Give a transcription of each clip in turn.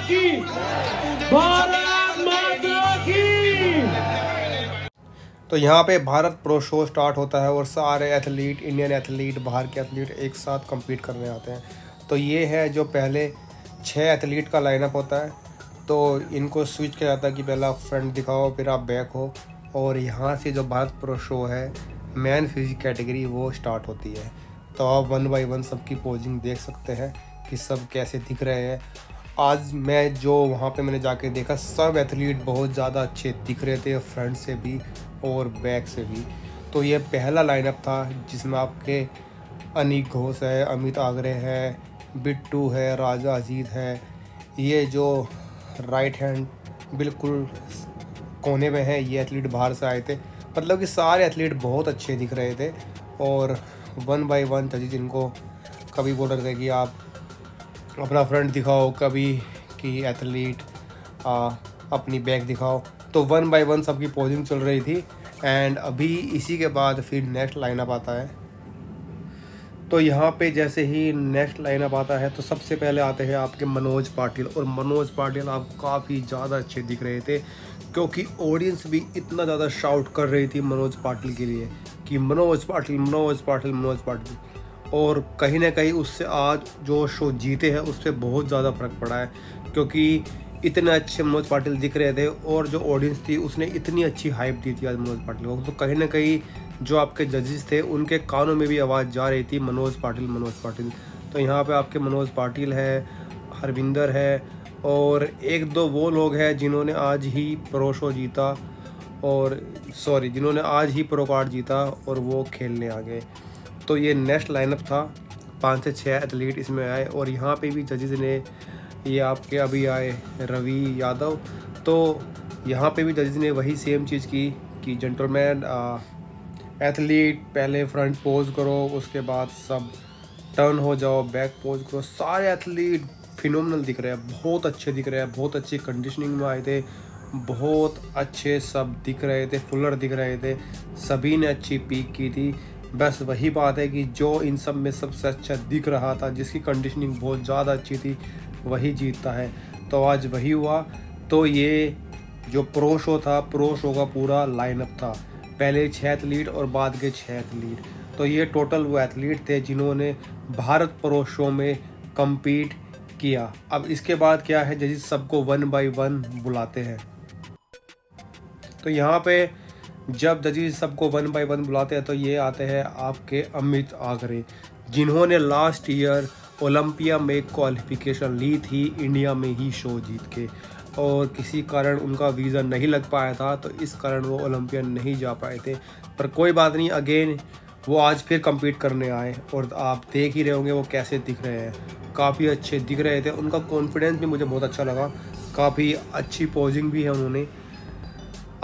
की, भारत माता की। तो यहाँ पे भारत प्रो शो स्टार्ट होता है और सारे एथलीट, इंडियन एथलीट, बाहर के एथलीट एक साथ compete करने आते हैं। तो ये है जो पहले 6 एथलीट का लाइनअप होता है। तो इनको स्विच किया जाता है कि पहले आप फ्रंट दिखाओ, फिर आप बैक हो। और यहाँ से जो भारत प्रो शो है, मैन फिजिक कैटेगरी, वो स्टार्ट होती है। तो आप 1 बाय 1 सबकी पोजिंग देख सकते हैं कि सब कैसे दिख रहे हैं। आज मैं जो वहाँ पे मैंने जाके देखा, सब एथलीट बहुत ज़्यादा अच्छे दिख रहे थे, फ्रंट से भी और बैक से भी। तो ये पहला लाइनअप था जिसमें आपके अनिक घोष है, अमित आगरे है, बिट्टू है, राजा अजीत है। ये जो राइट हैंड बिल्कुल कोने में है, ये एथलीट बाहर से आए थे। मतलब कि सारे एथलीट बहुत अच्छे दिख रहे थे। और 1 बाय 1 जजेस इनको कभी बोल रहे थे कि आप अपना फ्रंट दिखाओ, कभी कि एथलीट अपनी बैक दिखाओ। तो 1 बाय 1 सबकी पोजिंग चल रही थी। एंड अभी इसी के बाद फिर नेक्स्ट लाइनअप आता है। तो यहाँ पे जैसे ही नेक्स्ट लाइनअप आता है तो सबसे पहले आते हैं आपके मनोज पाटिल। और मनोज पाटिल आप काफ़ी ज़्यादा अच्छे दिख रहे थे, क्योंकि ऑडियंस भी इतना ज़्यादा शाउट कर रही थी मनोज पाटिल के लिए कि मनोज पाटिल, मनोज पाटिल, मनोज पाटिल। और कहीं ना कहीं उससे आज जो शो जीते हैं उस पर बहुत ज़्यादा फर्क पड़ा है, क्योंकि इतने अच्छे मनोज पाटिल दिख रहे थे और जो ऑडियंस थी उसने इतनी अच्छी हाइप दी थी आज मनोज पाटिल को। तो कहीं ना कहीं जो आपके जजेस थे उनके कानों में भी आवाज़ जा रही थी मनोज पाटिल, मनोज पाटिल। तो यहाँ पे आपके मनोज पाटिल है, हरविंदर है, और एक दो वो लोग हैं जिन्होंने आज ही प्रो शो जीता, और जिन्होंने आज ही प्रो कार्ड जीता और वो खेलने आ गए। तो ये नेक्स्ट लाइनअप था, 5 से 6 एथलीट इसमें आए। और यहाँ पे भी जजेस ने, ये आपके अभी आए रवि यादव, तो यहाँ पे भी जजेस ने वही सेम चीज़ की कि जेंटलमैन एथलीट पहले फ्रंट पोज करो, उसके बाद सब टर्न हो जाओ, बैक पोज करो। सारे एथलीट फिनोमिनल दिख रहे हैं, बहुत अच्छे दिख रहे हैं, बहुत अच्छी कंडीशनिंग में आए थे, बहुत अच्छे सब दिख रहे थे, फुलर दिख रहे थे, सभी ने अच्छी पीक की थी। बस वही बात है कि जो इन सब में सबसे अच्छा दिख रहा था, जिसकी कंडीशनिंग बहुत ज़्यादा अच्छी थी, वही जीतता है। तो आज वही हुआ। तो ये जो प्रो शो था, प्रो शो का पूरा लाइनअप था, पहले 6 एथलीट और बाद के 6 एथलीट। तो ये टोटल वो एथलीट थे जिन्होंने भारत प्रो शो में compete किया। अब इसके बाद क्या है, जजेस सबको 1 बाय 1 बुलाते हैं। तो यहाँ पे जब जजेस सबको 1 बाय 1 बुलाते हैं तो ये आते हैं आपके अमित आगरे, जिन्होंने लास्ट ईयर ओलंपिया में क्वालिफिकेशन ली थी इंडिया में ही शो जीत के, और किसी कारण उनका वीज़ा नहीं लग पाया था, तो इस कारण वो ओलंपिया नहीं जा पाए थे। पर कोई बात नहीं, अगेन वो आज फिर compete करने आए और आप देख ही रहे होंगे वो कैसे दिख रहे हैं, काफ़ी अच्छे दिख रहे थे। उनका कॉन्फिडेंस भी मुझे बहुत अच्छा लगा, काफ़ी अच्छी पोजिंग भी है उन्होंने।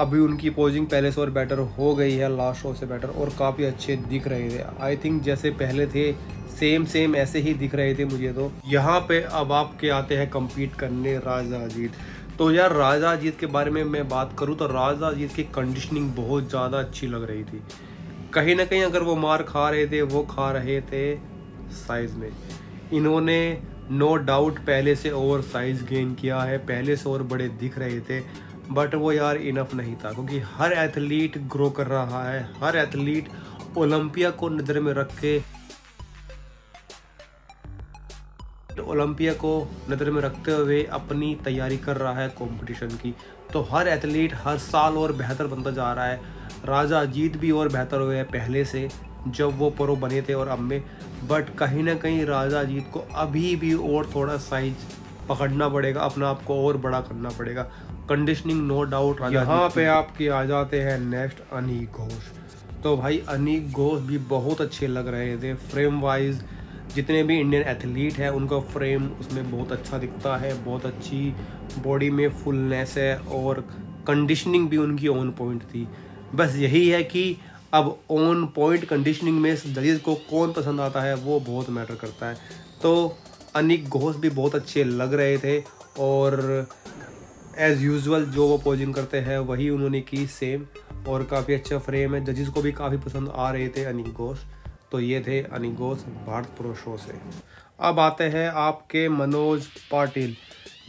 अभी उनकी पोजिंग पहले से और बेटर हो गई है, लास्ट शो से बेटर, और काफ़ी अच्छे दिख रहे थे। आई थिंक जैसे पहले थे सेम ऐसे ही दिख रहे थे मुझे। तो यहाँ पे अब आपके आते हैं compete करने राजा अजीत। तो यार राजा अजीत के बारे में मैं बात करूँ तो राजा अजीत की कंडीशनिंग बहुत ज़्यादा अच्छी लग रही थी। कहीं ना कहीं अगर वो मार खा रहे थे, वो खा रहे थे साइज़ में। इन्होंने नो डाउट पहले से और साइज़ गेन किया है, पहले से और बड़े दिख रहे थे, बट वो यार इनफ नहीं था, क्योंकि हर एथलीट ग्रो कर रहा है, हर एथलीट ओलंपिया को नज़र में रख के, ओलंपिया को नज़र में रखते हुए अपनी तैयारी कर रहा है कंपटीशन की। तो हर एथलीट हर साल और बेहतर बनता जा रहा है। राजा अजीत भी और बेहतर हुए हैं पहले से जब वो प्रो बने थे और अब में, बट कहीं ना कहीं राजा अजीत को अभी भी और थोड़ा साइज पकड़ना पड़ेगा, अपना आप को और बड़ा करना पड़ेगा। Conditioning no doubt. यहाँ पे आपके आ जाते हैं नेक्स्ट अनिक घोष। तो भाई अनिक घोष भी बहुत अच्छे लग रहे थे, फ्रेम वाइज जितने भी इंडियन एथलीट हैं उनका फ्रेम उसमें बहुत अच्छा दिखता है, बहुत अच्छी बॉडी में फुलनेस है, और कंडीशनिंग भी उनकी ऑन पॉइंट थी। बस यही है कि अब ऑन पॉइंट कंडीशनिंग में जजेस को कौन पसंद आता है वो बहुत मैटर करता है। तो अनिक घोष भी बहुत अच्छे लग रहे थे, और एज़ यूजुअल जो वो पोजिंग करते हैं वही उन्होंने की सेम, और काफ़ी अच्छा फ्रेम है, जजेस को भी काफ़ी पसंद आ रहे थे अनिक घोष। तो ये थे अनिक घोष भारत प्रो शो से। अब आते हैं आपके मनोज पाटिल।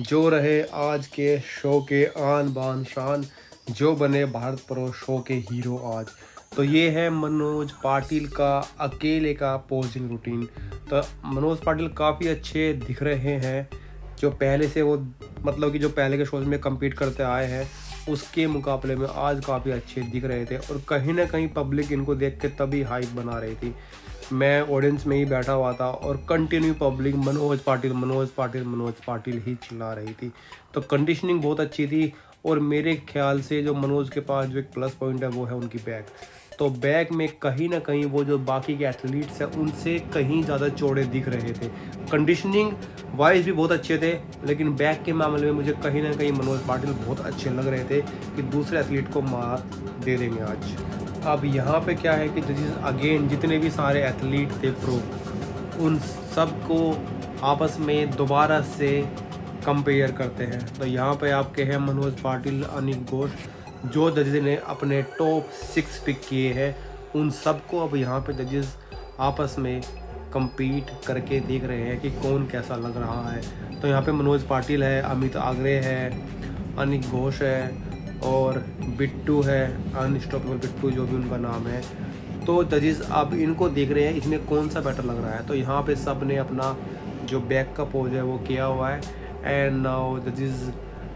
जो रहे आज के शो के आन बान शान, जो बने भारत प्रो शो के हीरो आज। तो ये है मनोज पाटिल का अकेले का पोजिंग रूटीन। तो मनोज पाटिल काफ़ी अच्छे दिख रहे हैं, जो पहले से वो मतलब कि जो पहले के शोज में कम्पीट करते आए हैं उसके मुकाबले में आज काफ़ी अच्छे दिख रहे थे। और कहीं ना कहीं पब्लिक इनको देख के तभी हाइप बना रही थी। मैं ऑडियंस में ही बैठा हुआ था और कंटिन्यू पब्लिक मनोज पाटिल मनोज पाटिल मनोज पाटिल ही चिल्ला रही थी। तो कंडीशनिंग बहुत अच्छी थी। और मेरे ख्याल से जो मनोज के पास जो एक प्लस पॉइंट है वो है उनकी बैक। तो बैक में कहीं ना कहीं वो जो बाकी के एथलीट्स हैं उनसे कहीं ज़्यादा चौड़े दिख रहे थे। कंडीशनिंग वाइज भी बहुत अच्छे थे, लेकिन बैक के मामले में मुझे कहीं ना कहीं मनोज पाटिल बहुत अच्छे लग रहे थे कि दूसरे एथलीट को मात दे देंगे आज। अब यहाँ पे क्या है कि जजेस अगेन जितने भी सारे एथलीट थे प्रो, उन सब को आपस में दोबारा से कंपेयर करते हैं। तो यहाँ पे आपके हैं मनोज पाटिल, अनिक घोष, जो जजेस ने अपने टॉप 6 पिक किए हैं, उन सबको अब यहाँ पे जजेस आपस में compete करके देख रहे हैं कि कौन कैसा लग रहा है। तो यहाँ पे मनोज पाटिल है, अमित आगरे है, अनिक घोष है और बिट्टू है, अनस्टॉपेबल बिट्टू जो भी उनका नाम है। तो जजेस अब इनको देख रहे हैं इसमें कौन सा बेटर लग रहा है। तो यहाँ पे सब ने अपना जो बैक का पोज है वो किया हुआ है। एंड नाउ जजेस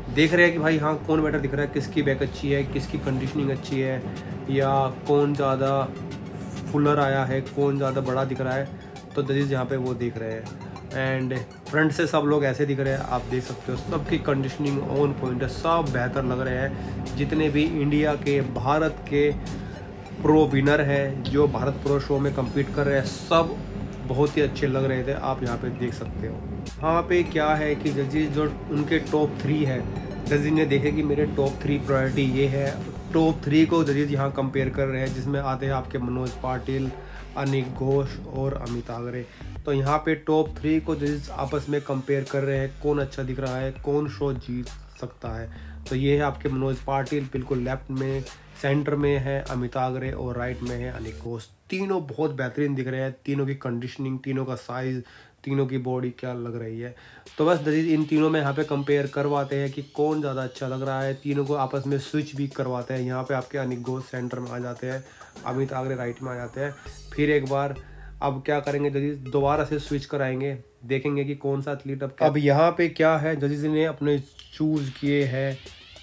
देख रहे हैं कि भाई हाँ कौन बेटर दिख रहा है, किसकी बैक अच्छी है, किसकी कंडीशनिंग अच्छी है, या कौन ज़्यादा फुलर आया है, कौन ज़्यादा बड़ा दिख रहा है। तो जजेस यहाँ पे वो देख रहे हैं। एंड फ्रंट से सब लोग ऐसे दिख रहे हैं, आप देख सकते हो सबकी कंडीशनिंग ऑन पॉइंट है, सब बेहतर लग रहे हैं। जितने भी इंडिया के भारत के प्रो विनर है जो भारत प्रो शो में कम्पीट कर रहे हैं, सब बहुत ही अच्छे लग रहे थे, आप यहाँ पे देख सकते हो। यहाँ पे क्या है कि जजेस जो उनके टॉप 3 है, जजेस ने देखे कि मेरे टॉप 3 प्रायोरिटी ये है। टॉप 3 को जजेस यहाँ कंपेयर कर रहे हैं, जिसमें आते हैं आपके मनोज पाटिल, अनिक घोष और अमित आगरे। तो यहाँ पे टॉप 3 को जजेस आपस में कंपेयर कर रहे हैं, कौन अच्छा दिख रहा है, कौन शो जीत सकता है। तो ये है आपके मनोज पाटिल, बिल्कुल लेफ्ट में, सेंटर में है अमित आगरे और राइट में है अनिक घोष। तीनों बहुत बेहतरीन दिख रहे हैं, तीनों की कंडीशनिंग, तीनों का साइज़, तीनों की बॉडी क्या लग रही है। तो बस जजेस इन तीनों में यहाँ पे कंपेयर करवाते हैं कि कौन ज़्यादा अच्छा लग रहा है। तीनों को आपस में स्विच भी करवाते हैं। यहाँ पे आपके अनिक घोष सेंटर में आ जाते हैं, अमित आगरे राइट में आ जाते हैं। फिर एक बार अब क्या करेंगे जजेस, दोबारा से स्विच कराएंगे, देखेंगे कि कौन सा एथलीट अब यहाँ पे क्या है। जजेस ने अपने चूज़ किए हैं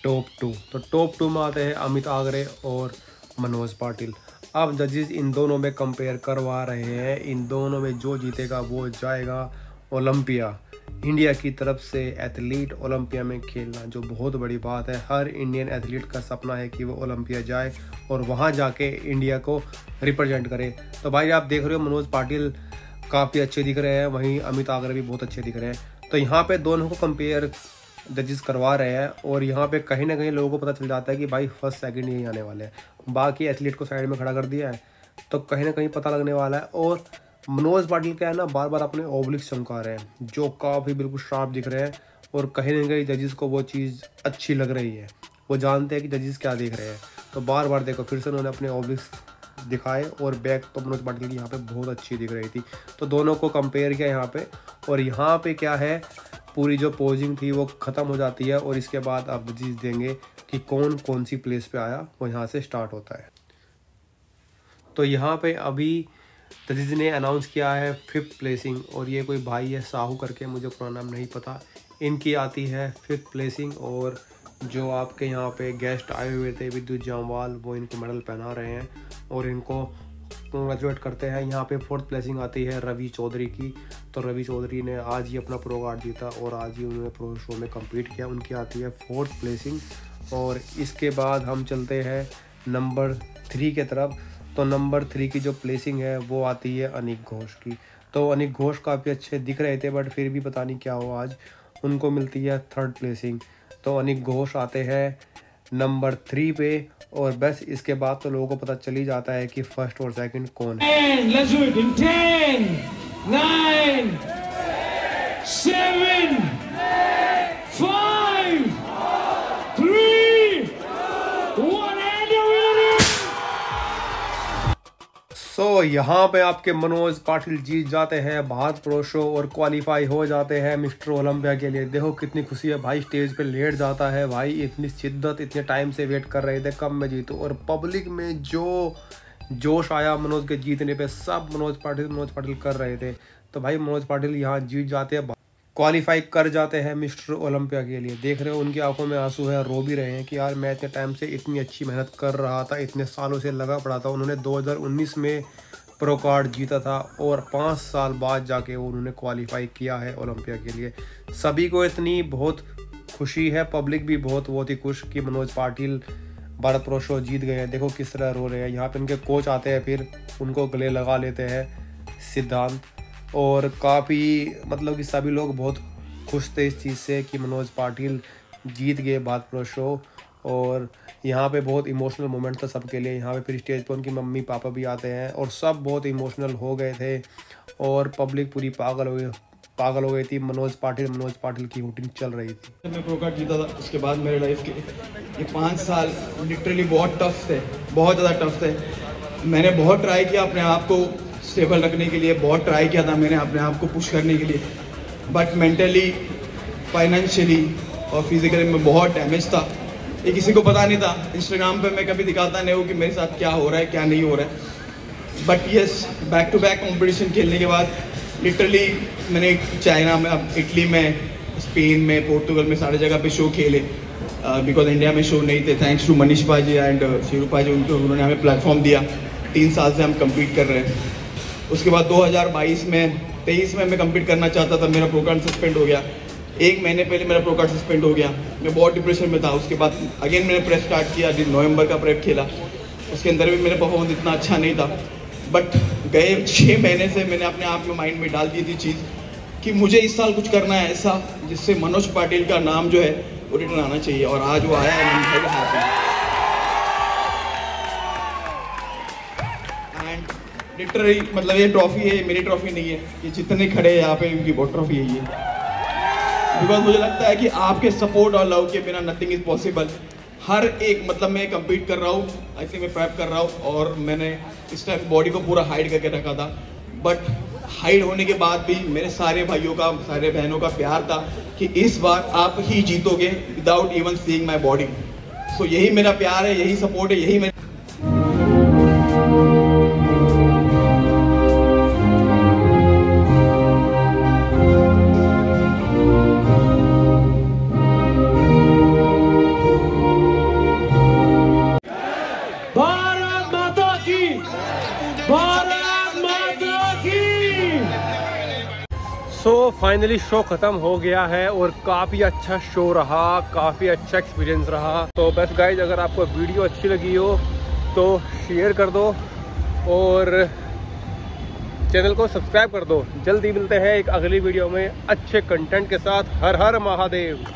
टॉप 2। तो टॉप 2 में आते हैं अमित आगरे और मनोज पाटिल। अब जजेस इन दोनों में कंपेयर करवा रहे हैं, इन दोनों में जो जीतेगा वो जाएगा ओलंपिया। इंडिया की तरफ से एथलीट ओलंपिया में खेलना जो बहुत बड़ी बात है। हर इंडियन एथलीट का सपना है कि वो ओलंपिया जाए और वहाँ जाके इंडिया को रिप्रेजेंट करे। तो भाई आप देख रहे हो मनोज पाटिल काफ़ी अच्छे दिख रहे हैं, वहीं अमित आगरे भी बहुत अच्छे दिख रहे हैं। तो यहाँ पे दोनों को कंपेयर जजेस करवा रहे हैं और यहाँ पे कहीं ना कहीं लोगों को पता चल जाता है कि भाई फर्स्ट सेकंड यही आने वाले हैं। बाकी एथलीट को साइड में खड़ा कर दिया है तो कहीं ना कहीं पता लगने वाला है। और मनोज पाटिल क्या है ना, बार बार अपने ओब्लिक्स चमका रहे हैं जो काफ़ी बिल्कुल शार्प दिख रहे हैं और कहीं ना कहीं जजेस को वो चीज़ अच्छी लग रही है। वो जानते हैं कि जजेस क्या देख रहे हैं, तो बार बार देखो फिर से उन्होंने अपने ओब्लिक्स दिखाए और बैक तो मनोज पाटिल की यहाँ पे बहुत अच्छी दिख रही थी। तो दोनों को कंपेयर किया यहाँ पे। और यहाँ पे क्या है, पूरी जो पोजिंग थी वो ख़त्म हो जाती है और इसके बाद आप जजेस देंगे कि कौन कौन सी प्लेस पे आया, वो यहाँ से स्टार्ट होता है। तो यहाँ पे अभी जजेस ने अनाउंस किया है 5th प्लेसिंग, और ये कोई भाई है साहू करके, मुझे पूरा नाम नहीं पता, इनकी आती है 5th प्लेसिंग। और जो आपके यहाँ पे गेस्ट आए हुए थे विद्युत जामवाल, वो इनको मेडल पहना रहे हैं और इनको कंग्रेचुलेट करते हैं। यहाँ पे 4th प्लेसिंग आती है रवि चौधरी की। तो रवि चौधरी ने आज ही अपना प्रो कार्ड जीता और आज ही उन्होंने प्रो शो में कम्पीट किया, उनकी आती है 4th प्लेसिंग। और इसके बाद हम चलते हैं नंबर 3 के तरफ। तो नंबर 3 की जो प्लेसिंग है वो आती है अनिक घोष की। तो अनिक घोष काफ़ी अच्छे दिख रहे थे बट फिर भी पता नहीं क्या हुआ, आज उनको मिलती है 3rd प्लेसिंग। तो अनिक घोष आते हैं नंबर 3 पे और बस इसके बाद तो लोगों को पता चल ही जाता है कि फर्स्ट और सेकंड कौन है। 10, 9, 7, 5, 3, 1 and you're winning! सो यहाँ पे आपके मनोज पाटिल जीत जाते हैं भारत प्रो शो और क्वालिफाई हो जाते हैं मिस्टर ओलंपिया के लिए। देखो कितनी खुशी है भाई, स्टेज पे लेट जाता है भाई, इतनी शिद्दत, इतने टाइम से वेट कर रहे थे कब मैं जीतूँ। और पब्लिक में जो जोश आया मनोज के जीतने पे, सब मनोज पाटिल कर रहे थे। तो भाई मनोज पाटिल यहाँ जीत जाते हैं, क्वालिफाई कर जाते हैं मिस्टर ओलंपिया के लिए। देख रहे हो उनकी आंखों में आंसू है, रो भी रहे हैं कि यार मैं इतने टाइम से इतनी अच्छी मेहनत कर रहा था, इतने सालों से लगा पड़ा था। उन्होंने 2019 में प्रो कार्ड जीता था और 5 साल बाद जाके उन्होंने क्वालिफाई किया है ओलंपिया के लिए। सभी को इतनी बहुत खुशी है, पब्लिक भी बहुत ही खुश कि मनोज पाटिल भारत प्रो शो जीत गए हैं। देखो किस तरह रो रहे हैं। यहाँ पे उनके कोच आते हैं, फिर उनको गले लगा लेते हैं सिद्धांत, और काफ़ी मतलब कि सभी लोग बहुत खुश थे इस चीज़ से कि मनोज पाटिल जीत गए भारत प्रो शो। और यहाँ पे बहुत इमोशनल मोमेंट था सबके लिए। यहाँ पे फिर स्टेज पर उनकी मम्मी पापा भी आते हैं और सब बहुत इमोशनल हो गए थे और पब्लिक पूरी पागल हो गई थी। मनोज पाटिल की वोटिंग चल रही थी। मैं प्रो कार्ड जीता था, उसके बाद मेरे लाइफ के ये 5 साल लिटरली बहुत टफ थे, बहुत ज़्यादा टफ थे। मैंने बहुत ट्राई किया अपने आप को स्टेबल रखने के लिए, बहुत ट्राई किया था मैंने अपने आप को पुश करने के लिए, बट मेंटली, फाइनेंशियली और फिजिकली मैं बहुत डैमेज था। ये किसी को पता नहीं था। इंस्टाग्राम पे मैं कभी दिखाता नहीं हूँ कि मेरे साथ क्या हो रहा है क्या नहीं हो रहा है। But yes, back to back competition खेलने के बाद लिटरली मैंने चाइना में, अब इटली में, स्पेन में, पोर्तुगल में सारी जगह पे शो खेले, बिकॉज इंडिया में शो नहीं थे। थैंक्स टू मनीष पाजी एंड शिरू पाजी, उन्होंने हमें प्लेटफॉर्म दिया। 3 साल से हम कम्पीट कर रहे हैं। उसके बाद 2023 में मैं कम्पीट करना चाहता था, मेरा प्रो कार्ड सस्पेंड हो गया। 1 महीने पहले मेरा प्रो कार्ड सस्पेंड हो गया, मैं बहुत डिप्रेशन में था। उसके बाद अगेन मैंने प्रेप स्टार्ट किया, नवंबर का प्रेप खेला, उसके अंदर भी मेरा परफॉर्मेंस इतना अच्छा नहीं था। बट गए 6 महीने से मैंने अपने आप में माइंड में डाल दी थी चीज़ कि मुझे इस साल कुछ करना है ऐसा जिससे मनोज पाटिल का नाम जो है वो रिटर्न आना चाहिए, और आज वो आया है। लिटरली मतलब ये ट्रॉफी है, मेरी ट्रॉफी नहीं है, ये जितने खड़े हैं यहाँ पे उनकी बहुत ट्रॉफी है ये। बिकॉज मुझे लगता है कि आपके सपोर्ट और लव के बिना नथिंग इज पॉसिबल। हर एक मतलब मैं कंपीट कर रहा हूँ, आई थिंक मैं प्रेप कर रहा हूँ, और मैंने इस टाइम बॉडी को पूरा हाइड करके रखा था। बट हाइड होने के बाद भी मेरे सारे भाइयों का, सारे बहनों का प्यार था कि इस बार आप ही जीतोगे without even seeing my body. So यही मेरा प्यार है, यही सपोर्ट है, यही मेरा सो फाइनली शो ख़त्म हो गया है और काफ़ी अच्छा शो रहा, काफ़ी अच्छा एक्सपीरियंस रहा। तो बस गाइज, अगर आपको वीडियो अच्छी लगी हो तो शेयर कर दो और चैनल को सब्सक्राइब कर दो। जल्दी मिलते हैं एक अगली वीडियो में अच्छे कंटेंट के साथ। हर हर महादेव।